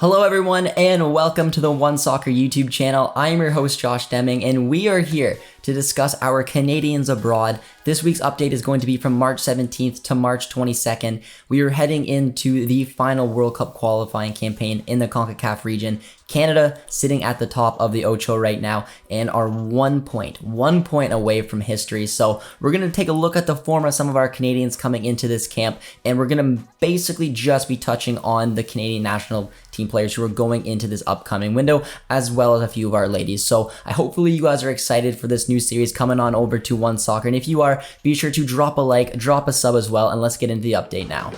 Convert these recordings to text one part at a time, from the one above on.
Hello everyone and welcome to the OneSoccer YouTube channel. I'm your host Josh Deming and we are here to discuss our Canadians abroad. This week's update is going to be from March 17th to March 22nd. We are heading into the final World Cup qualifying campaign in the CONCACAF region. Canada sitting at the top of the Ocho right now and are 1 point away from history. So we're going to take a look at the form of some of our Canadians coming into this camp, and we're going to basically just be touching on the Canadian national team players who are going into this upcoming window, as well as a few of our ladies. So hopefully you guys are excited for this new series coming on over to OneSoccer. And if you are, be sure to drop a like, drop a sub as well, and let's get into the update now.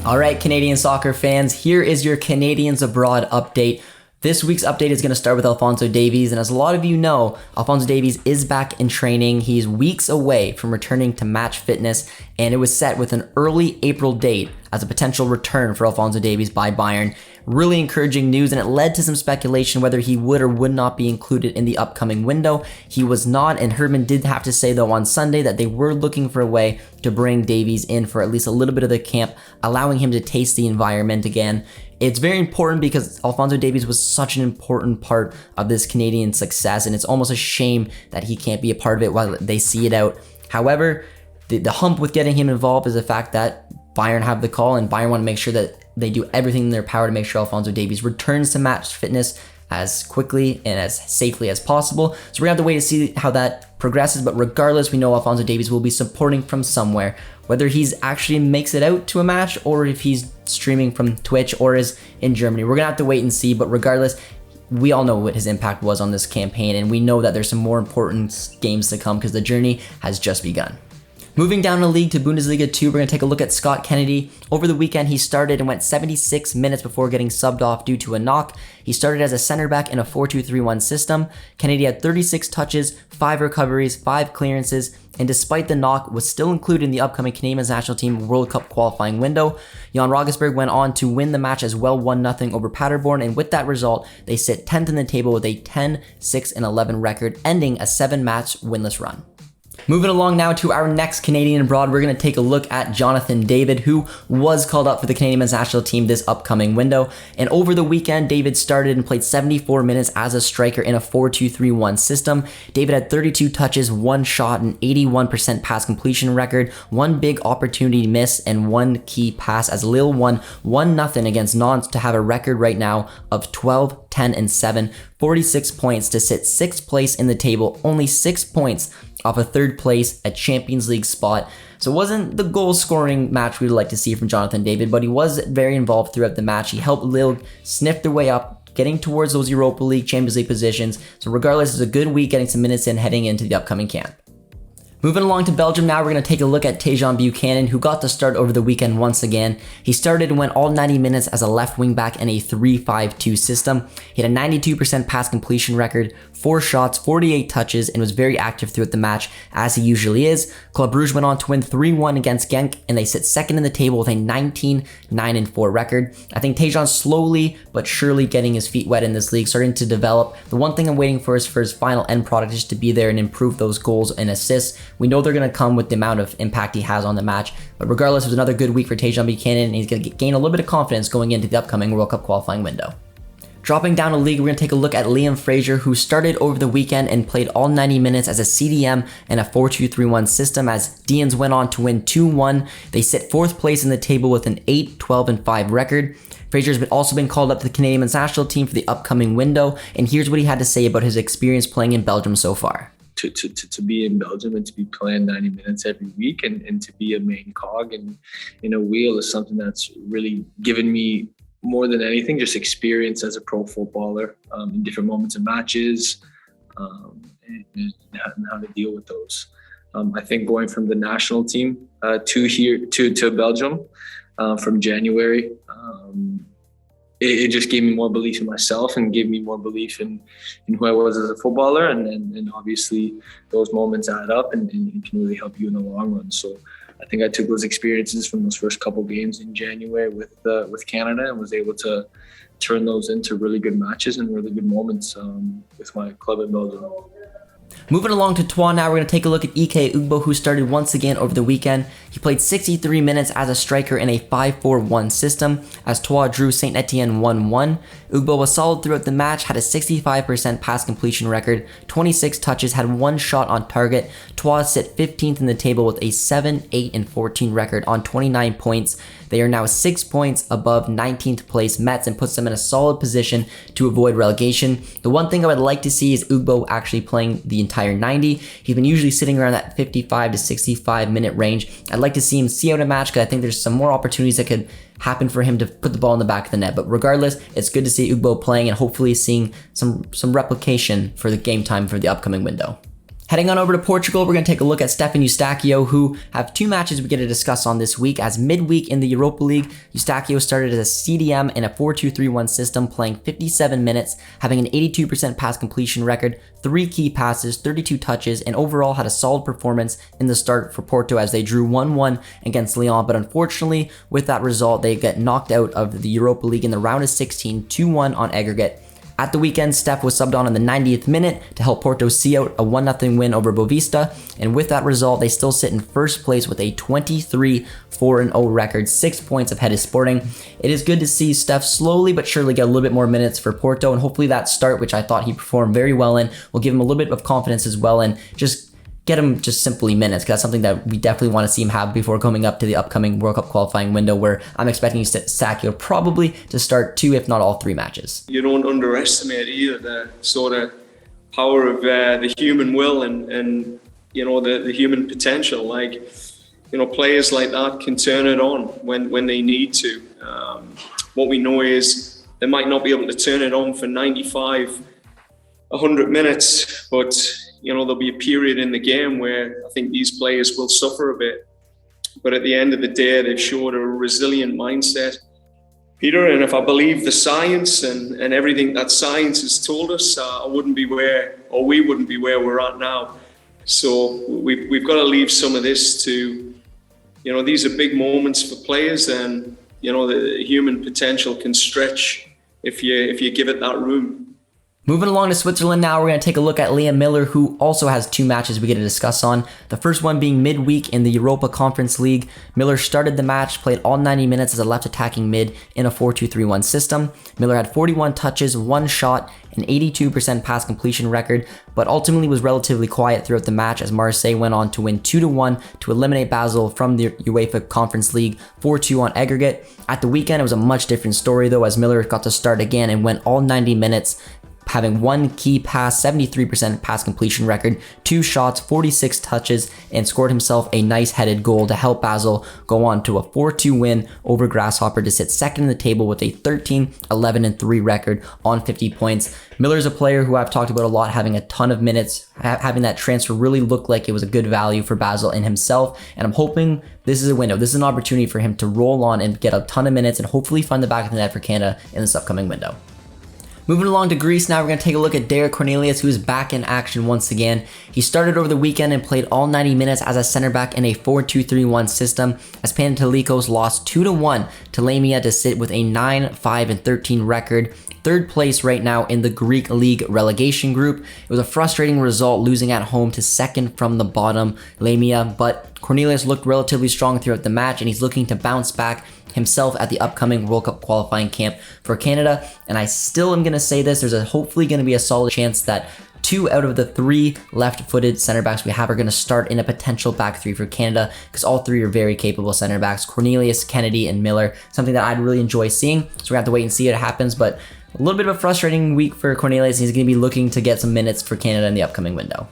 All right, Canadian soccer fans, here is your Canadians abroad update. This week's update is going to start with Alphonso Davies, and as a lot of you know, Alphonso Davies is back in training. He's weeks away from returning to match fitness, and it was set with an early April date as a potential return for Alphonso Davies by Bayern. Really encouraging news, and it led to some speculation whether he would or would not be included in the upcoming window. He was not, and Herdman did have to say though on Sunday that they were looking for a way to bring Davies in for at least a little bit of the camp, allowing him to taste the environment again. It's very important because Alphonso Davies was such an important part of this Canadian success, and it's almost a shame that he can't be a part of it while they see it out. However, the hump with getting him involved is the fact that Bayern have the call, and Bayern want to make sure that they do everything in their power to make sure Alphonso Davies returns to match fitness as quickly and as safely as possible. So we're going to have to wait to see how that progresses, but regardless, we know Alphonso Davies will be supporting from somewhere, whether he's actually makes it out to a match or if he's streaming from Twitch or is in Germany. We're going to have to wait and see, but regardless, we all know what his impact was on this campaign, and we know that there's some more important games to come because the journey has just begun. Moving down the league to Bundesliga 2, we're going to take a look at Scott Kennedy. Over the weekend, he started and went 76 minutes before getting subbed off due to a knock. He started as a center back in a 4-2-3-1 system. Kennedy had 36 touches, 5 recoveries, 5 clearances, and despite the knock, was still included in the upcoming Canadian national team World Cup qualifying window. Jan Rogersberg went on to win the match as well, 1-0 over Paderborn, and with that result, they sit 10th in the table with a 10-6-11 record, ending a 7-match winless run. Moving along now to our next Canadian abroad, we're going to take a look at Jonathan David, who was called up for the Canadian men's national team this upcoming window. And over the weekend, David started and played 74 minutes as a striker in a 4-2-3-1 system. David had 32 touches, 1 shot, an 81% pass completion record, 1 big opportunity miss, and 1 key pass as Lille won 1-0 against Nantes to have a record right now of 12, 10, and 7, 46 points to sit 6th place in the table, only 6 points off a 3rd place, a Champions League spot. So it wasn't the goal scoring match we'd like to see from Jonathan David, but he was very involved throughout the match. He helped Lille sniff their way up, getting towards those Europa League, Champions League positions. So regardless, it's a good week getting some minutes in heading into the upcoming camp. Moving along to Belgium now, we're going to take a look at Tajon Buchanan, who got the start over the weekend once again. He started and went all 90 minutes as a left wing back in a 3-5-2 system. He had a 92% pass completion record, 4 shots, 48 touches, and was very active throughout the match, as he usually is. Club Brugge went on to win 3-1 against Genk, and they sit 2nd in the table with a 19-9-4 record. I think Tajon's slowly but surely getting his feet wet in this league, starting to develop. The one thing I'm waiting for is for his final end product just to be there and improve those goals and assists. We know they're going to come with the amount of impact he has on the match, but regardless, it was another good week for Tajon Buchanan, and he's going to gain a little bit of confidence going into the upcoming World Cup qualifying window. Dropping down a league, we're going to take a look at Liam Fraser, who started over the weekend and played all 90 minutes as a CDM in a 4-2-3-1 system as Dians went on to win 2-1. They sit 4th place in the table with an 8-12-5 record. Fraser's also been called up to the Canadian men's national team for the upcoming window, and here's what he had to say about his experience playing in Belgium so far. To be in Belgium and to be playing 90 minutes every week and to be a main cog and in a wheel is something that's really given me more than anything, just experience as a pro footballer in different moments of matches and how to deal with those. I think going from the national team to Belgium from January, it just gave me more belief in myself and gave me more belief in who I was as a footballer. And obviously those moments add up and can really help you in the long run. So I think I took those experiences from those first couple games in January with Canada and was able to turn those into really good matches and really good moments with my club in Belgium. Moving along to Troyes now, we're going to take a look at Ike Ugbo, who started once again over the weekend. He played 63 minutes as a striker in a 5-4-1 system as Troyes drew Saint Etienne 1-1. Ugbo was solid throughout the match, had a 65% pass completion record, 26 touches, had 1 shot on target. Troyes sit 15th in the table with a 7-8-14 record on 29 points. They are now 6 points above 19th place Metz and puts them in a solid position to avoid relegation. The one thing I would like to see is Ugbo actually playing the entire 90. He's been usually sitting around that 55 to 65 minute range. I'd like to see him see out a match because I think there's some more opportunities that could happen for him to put the ball in the back of the net. But regardless, it's good to see Ugbo playing and hopefully seeing some replication for the game time for the upcoming window. Heading on over to Portugal, we're going to take a look at Stefan Eustaquio, who have 2 matches we get to discuss on this week. As midweek in the Europa League, Eustaquio started as a CDM in a 4-2-3-1 system, playing 57 minutes, having an 82% pass completion record, 3 key passes, 32 touches, and overall had a solid performance in the start for Porto as they drew 1-1 against Lyon. But unfortunately, with that result, they get knocked out of the Europa League in the round of 16, 2-1 on aggregate. At the weekend, Steph was subbed on in the 90th minute to help Porto see out a 1-0 win over Boavista, and with that result, they still sit in first place with a 23-4-0 record, 6 points ahead of Sporting. It is good to see Steph slowly but surely get a little bit more minutes for Porto, and hopefully that start, which I thought he performed very well in, will give him a little bit of confidence as well, and just get him just simply minutes, because that's something that we definitely want to see him have before coming up to the upcoming World Cup qualifying window, where I'm expecting Eustaquio probably to start 2, if not all 3 matches. You don't underestimate either the sort of power of the human will and you know, the human potential. Like, you know, players like that can turn it on when they need to. What we know is they might not be able to turn it on for 95, 100 minutes, but you know, there'll be a period in the game where I think these players will suffer a bit. But at the end of the day, they've showed a resilient mindset, Peter. And if I believe the science and everything that science has told us, we wouldn't be where we're at now. So we've got to leave some of this to, you know, these are big moments for players, and, you know, the human potential can stretch if you give it that room. Moving along to Switzerland now, we're going to take a look at Liam Millar, who also has 2 matches we get to discuss on. The first one being midweek in the Europa Conference League. Millar started the match, played all 90 minutes as a left attacking mid in a 4-2-3-1 system. Millar had 41 touches, 1 shot, an 82% pass completion record, but ultimately was relatively quiet throughout the match as Marseille went on to win 2-1 to eliminate Basel from the UEFA Conference League 4-2 on aggregate. At the weekend, it was a much different story though, as Millar got to start again and went all 90 minutes, having 1 key pass, 73% pass completion record, 2 shots, 46 touches, and scored himself a nice headed goal to help Basel go on to a 4-2 win over Grasshopper to sit second in the table with a 13-11-3 record on 50 points. Millar's a player who I've talked about a lot, having a ton of minutes, having that transfer really look like it was a good value for Basel in himself, and I'm hoping this is a window. This is an opportunity for him to roll on and get a ton of minutes and hopefully find the back of the net for Canada in this upcoming window. Moving along to Greece now, we're going to take a look at Derek Cornelius, who is back in action once again. He started over the weekend and played all 90 minutes as a center back in a 4-2-3-1 system as Panathinaikos lost 2-1 to Lamia to sit with a 9-5-13 record. 3rd place right now in the Greek League relegation group. It was a frustrating result, losing at home to second from the bottom, Lamia, but Cornelius looked relatively strong throughout the match, and he's looking to bounce back himself at the upcoming World Cup qualifying camp for Canada. And I still am going to say this, there's hopefully going to be a solid chance that 2 out of the 3 left-footed center backs we have are going to start in a potential back 3 for Canada, because all 3 are very capable center backs: Cornelius, Kennedy, and Millar. Something that I'd really enjoy seeing. So we're going to have to wait and see if it happens, but a little bit of a frustrating week for Cornelius. He's going to be looking to get some minutes for Canada in the upcoming window.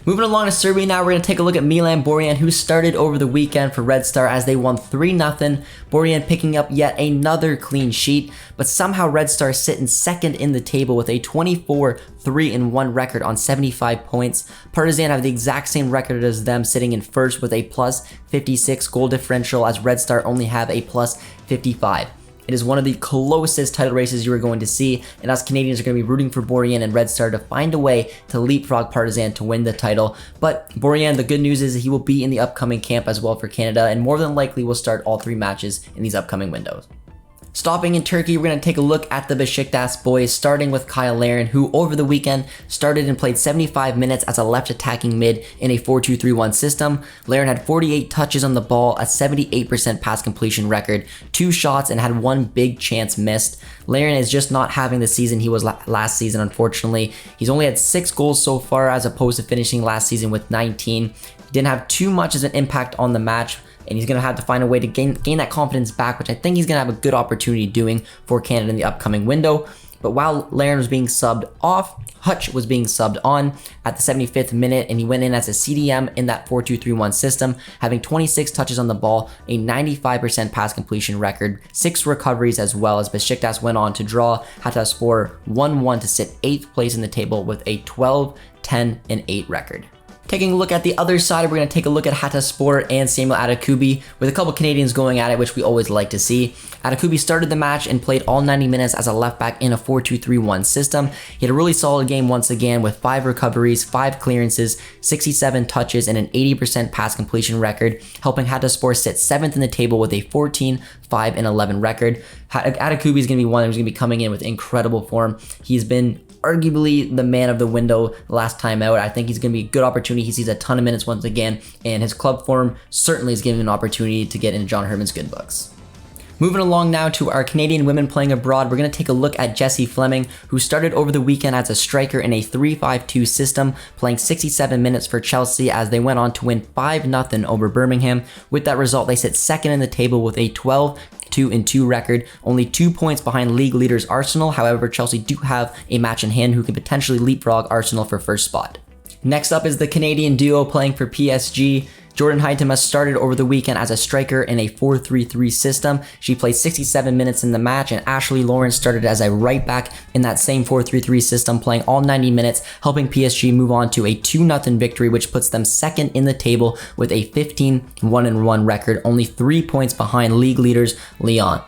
Moving along to Serbia now, we're going to take a look at Milan Borjan, who started over the weekend for Red Star as they won 3-0. Borjan picking up yet another clean sheet, but somehow Red Star sit in second in the table with a 24-3-1 record on 75 points. Partizan have the exact same record as them, sitting in first with a plus 56 goal differential, as Red Star only have a plus 55. It is one of the closest title races you are going to see, and us Canadians are going to be rooting for Borjan and Red Star to find a way to leapfrog Partizan to win the title. But Borjan, the good news is he will be in the upcoming camp as well for Canada, and more than likely will start all 3 matches in these upcoming windows. Stopping in Turkey, we're going to take a look at the Besiktas boys, starting with Cyle Larin, who over the weekend started and played 75 minutes as a left attacking mid in a 4-2-3-1 system. Larin had 48 touches on the ball, a 78% pass completion record, 2 shots, and had 1 big chance missed. Larin is just not having the season he was last season, unfortunately. He's only had 6 goals so far as opposed to finishing last season with 19. He didn't have too much as an impact on the match, and he's going to have to find a way to gain that confidence back, which I think he's going to have a good opportunity doing for Canada in the upcoming window. But while Larin was being subbed off, Hutch was being subbed on at the 75th minute, and he went in as a CDM in that 4-2-3-1 system, having 26 touches on the ball, a 95% pass completion record, 6 recoveries as well, as Besiktas went on to draw Hatayspor 1-1 to sit 8th place in the table with a 12-10-8 record. Taking a look at the other side, we're going to take a look at Hatayspor and Samuel Adekugbe, with a couple Canadians going at it, which we always like to see. Adekugbe started the match and played all 90 minutes as a left back in a 4-2-3-1 system. He had a really solid game once again with 5 recoveries, 5 clearances, 67 touches, and an 80% pass completion record, helping Hatayspor sit 7th in the table with a 14-5-11 record. Adekugbe is going to be one who's going to be coming in with incredible form. He's been arguably the man of the window last time out. I think he's going to be a good opportunity. He sees a ton of minutes once again, and his club form certainly is giving him an opportunity to get into John Herman's good books. Moving along now to our Canadian women playing abroad, we're going to take a look at Jessie Fleming, who started over the weekend as a striker in a 3-5-2 system, playing 67 minutes for Chelsea as they went on to win 5-0 over Birmingham. With that result, they sit 2nd in the table with a 12-2-2 record, only 2 points behind league leaders Arsenal. However, Chelsea do have a match in hand who could potentially leapfrog Arsenal for first spot. Next up is the Canadian duo playing for PSG. Jordyn Huitema started over the weekend as a striker in a 4-3-3 system. She played 67 minutes in the match, and Ashley Lawrence started as a right back in that same 4-3-3 system, playing all 90 minutes, helping PSG move on to a 2-0 victory, which puts them 2nd in the table with a 15-1-1 record, only 3 points behind league leaders Lyon.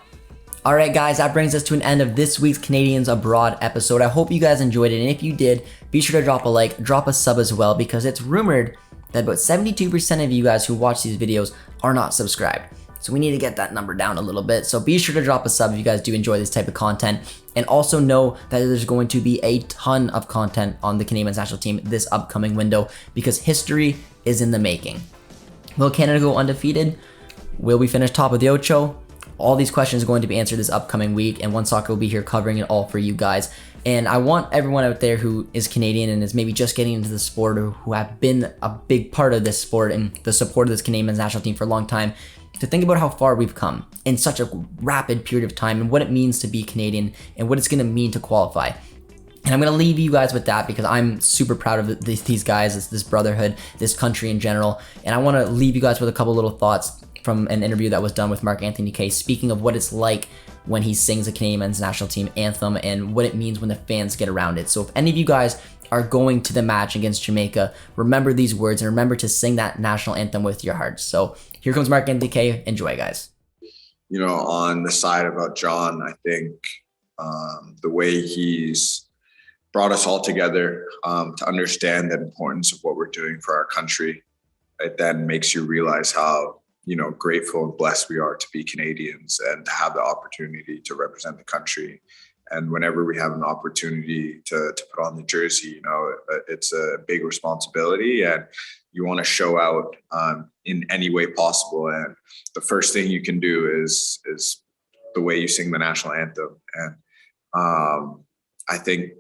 Alright guys, that brings us to an end of this week's Canadians Abroad episode. I hope you guys enjoyed it, and if you did, be sure to drop a like, drop a sub as well, because it's rumored that about 72% of you guys who watch these videos are not subscribed. So we need to get that number down a little bit. So be sure to drop a sub if you guys do enjoy this type of content. And also know that there's going to be a ton of content on the Canadian men's national team this upcoming window, because history is in the making. Will Canada go undefeated? Will we finish top of the Ocho? All these questions are going to be answered this upcoming week, and OneSoccer will be here covering it all for you guys. And I want everyone out there who is Canadian and is maybe just getting into the sport, or who have been a big part of this sport and the support of this Canadian men's national team for a long time, to think about how far we've come in such a rapid period of time, and what it means to be Canadian and what it's going to mean to qualify. And I'm going to leave you guys with that, because I'm super proud of these guys, this brotherhood, this country in general. And I want to leave you guys with a couple little thoughts from an interview that was done with Marc-Anthony Kaye, speaking of what it's like when he sings a Canadian men's national team anthem and what it means when the fans get around it. So if any of you guys are going to the match against Jamaica, remember these words and remember to sing that national anthem with your hearts. So here comes Marc-Anthony Kaye. Enjoy, guys. You know, on the side about John, I think the way he's brought us all together to understand the importance of what we're doing for our country, it then makes you realize how, you know, grateful and blessed we are to be Canadians and to have the opportunity to represent the country. And whenever we have an opportunity to put on the jersey, you know, it's a big responsibility, and you want to show out in any way possible. And the first thing you can do is the way you sing the national anthem. And I think,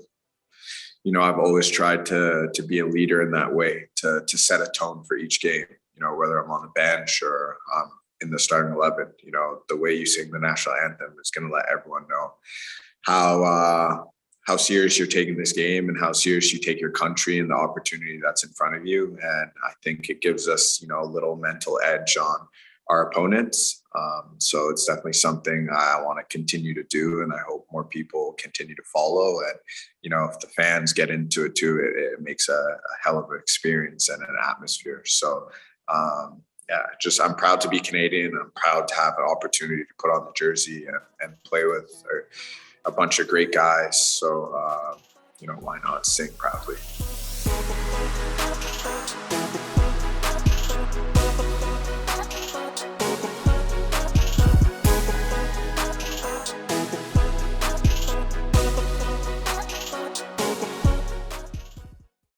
you know, I've always tried to be a leader in that way, to set a tone for each game. You know, whether I'm on the bench or in the starting 11, you know, the way you sing the national anthem is going to let everyone know how serious you're taking this game and how serious you take your country and the opportunity that's in front of you. And I think it gives us, you know, a little mental edge on our opponents. So it's definitely something I want to continue to do, and I hope more people continue to follow. And, you know, if the fans get into it too, it makes a hell of an experience and an atmosphere. So, I'm proud to be Canadian. I'm proud to have an opportunity to put on the jersey and play with a bunch of great guys. So, you know, why not sing proudly?